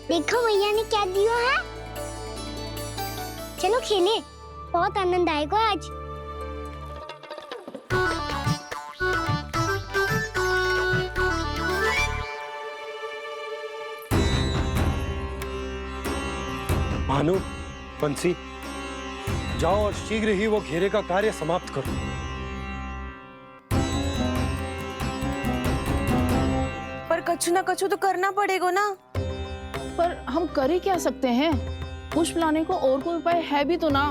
देखो भैया ने क्या दिया है। चलो खेले, बहुत आनंद आएगा आज। भानु, बंसी, जाओ और शीघ्र ही वो घेरे का कार्य समाप्त करो। पर कछु ना कछु तो करना पड़ेगा ना। पर हम कर ही क्या सकते हैं? पुष्प लाने को और कोई उपाय है भी तो ना।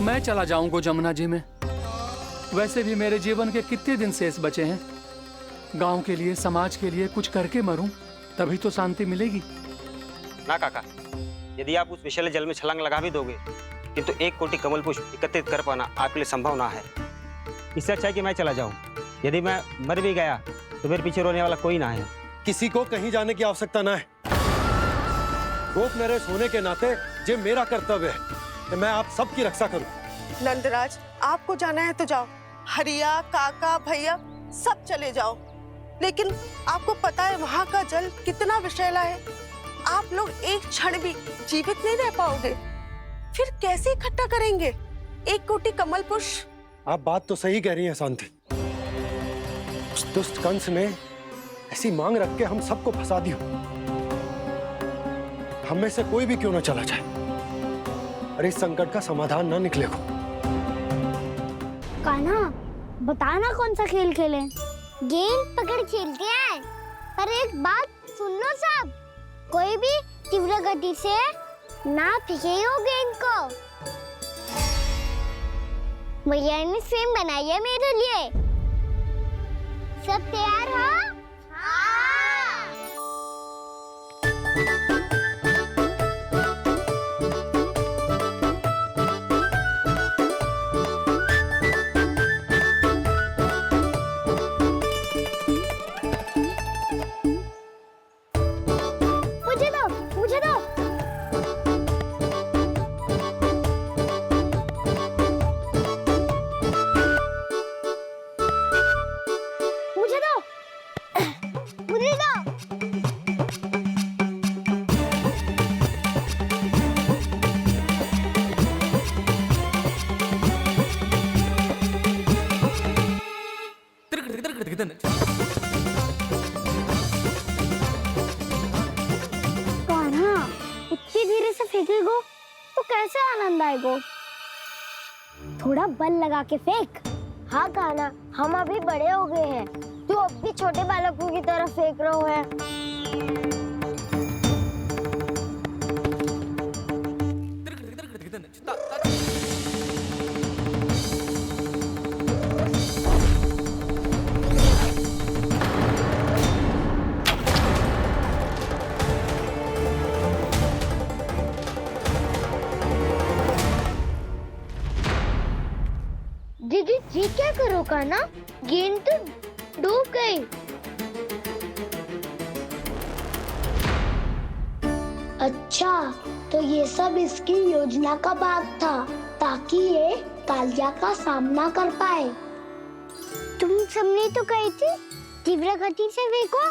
मैं चला जाऊंगा जमुना जी में। वैसे भी मेरे जीवन के कितने दिन शेष बचे हैं। गांव के लिए, समाज के लिए कुछ करके मरूं, तभी तो शांति मिलेगी। ना काका, यदि आप उस विषैले जल में छलांग लगा भी दोगे, किंतु 1 कोटि कमल पुष्प एकत्रित कर पाना आपके लिए संभव ना है। इससे अच्छा है कि मैं चला जाऊं। यदि मैं मर भी गया तो मेरे पीछे रोने वाला कोई ना है। किसी को कहीं जाने की आवश्यकता ना है। गोप नरेश होने के नाते ये मेरा कर्तव्य है कि मैं आप सबकी रक्षा करूं। नंदराज, आपको जाना है तो जाओ। हरिया, काका, भैया सब चले जाओ। लेकिन आपको पता है वहाँ का जल कितना विषैला है। आप लोग एक क्षण भी जीवित नहीं रह पाओगे। फिर कैसे इकट्ठा करेंगे 1 कोटि कमल पुष्प? आप बात तो सही कह रही हैं शांति। उस दुष्ट कंस ने ऐसी मांग रख के हम सबको फंसा दिया। हम में से कोई भी क्यों ना चला जाए और इस संकट का समाधान ना निकले को। कान्हा, बताना कौन सा खेल खेलें? गेंद पकड़ खेलते हैं। पर एक बात सुन लो सब, कोई भी तीव्र गति से ना फेंकेगा गेंद को। भैया ने स्वयं बनाई है मेरे लिए। सब तैयार हो? मुझे दो। इतनी धीरे से फेंकेगो तो कैसे आनंद आएगो? थोड़ा बल लगा के फेंक। हाँ कान्हा, हम अभी बड़े हो गए हैं, तू अब भी छोटे बालकों की तरह फेंक रहा है। दीदी जी क्या करो कान्हा? गेंद तो डूब गई। अच्छा, तो ये सब इसकी योजना का भाग था ताकि ये कालिया का सामना कर पाए। तुम सबने तो कही थी तीव्र गति से फेंको।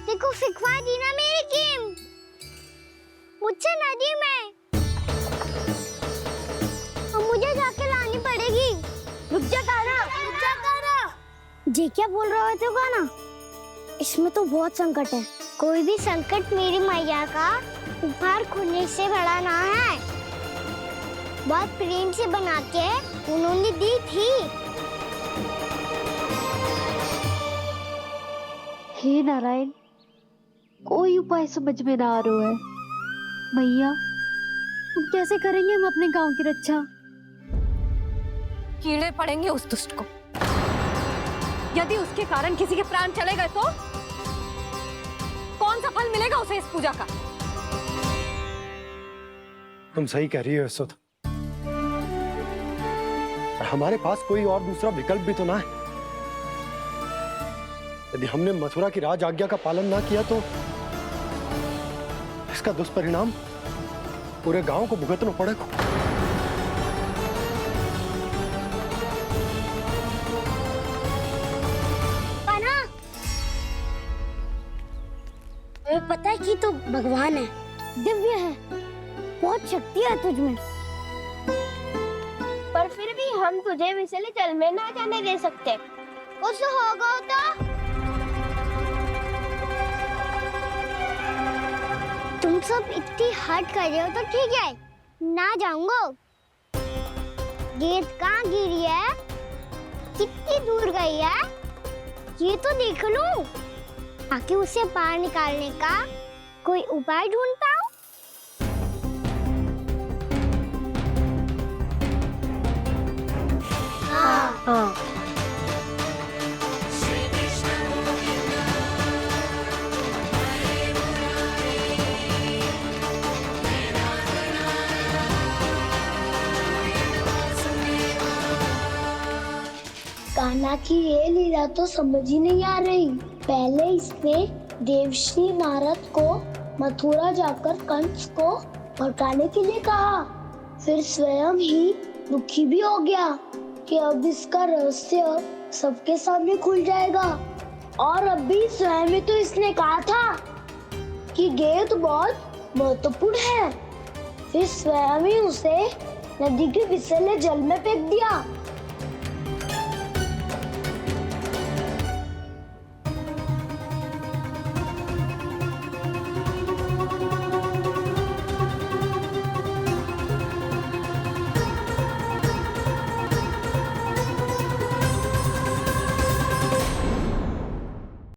देखो फिकवा दी ना मेरी गेम। मुझसे नदी में। अब मुझे जाके लानी पड़ेगी। रुक जा कान्हा, रुक जा कान्हा। जी क्या बोल रहे थे कान्हा? इसमें तो बहुत संकट है। कोई भी संकट मेरी मैया का उपहार खोने से बड़ा ना है। बहुत प्रेम से बना के उन्होंने दी थी। हे नारायण, कोई उपाय समझ में ना आ रहा है। मैया, हम कैसे करेंगे हम अपने गांव की रक्षा? कीड़े पड़ेंगे उस दुष्ट को। यदि उसके कारण किसी के प्राण चले गए तो कौन सा फल मिलेगा उसे इस पूजा का? तुम सही कह रही हो यशोदा। हमारे पास कोई और दूसरा विकल्प भी तो ना है। यदि हमने मथुरा की राज आज्ञा का पालन ना किया तो इसका दुष्परिणाम पूरे गांव को भुगतना पड़ेगा। कान्हा, हमें पता है कि तू भगवान है, दिव्य है, बहुत शक्ति है तुझ में। पर फिर भी हम तुझे विषैले जल में ना जाने दे सकते। कुछ होगा तो तुम सब इतनी हट कर रहे हो तो ठीक है, ना जाऊंगा। गेंद कहाँ गिरी है, कितनी दूर गई है, ये तो देख लूं, ताकि उसे बाहर निकालने का कोई उपाय ढूंढता हूँ। हाँ। कान्हा की ये लीला तो समझ ही नहीं आ रही। पहले इसने देवश्री नारद को मथुरा जाकर कंस को भड़काने के लिए कहा, फिर स्वयं ही दुखी भी हो गया कि अब इसका रहस्य सबके सामने खुल जाएगा। और अभी स्वयं ही तो इसने कहा था कि गेंद बहुत महत्वपूर्ण है, फिर स्वयं ही उसे नदी के विषैले जल में फेंक दिया।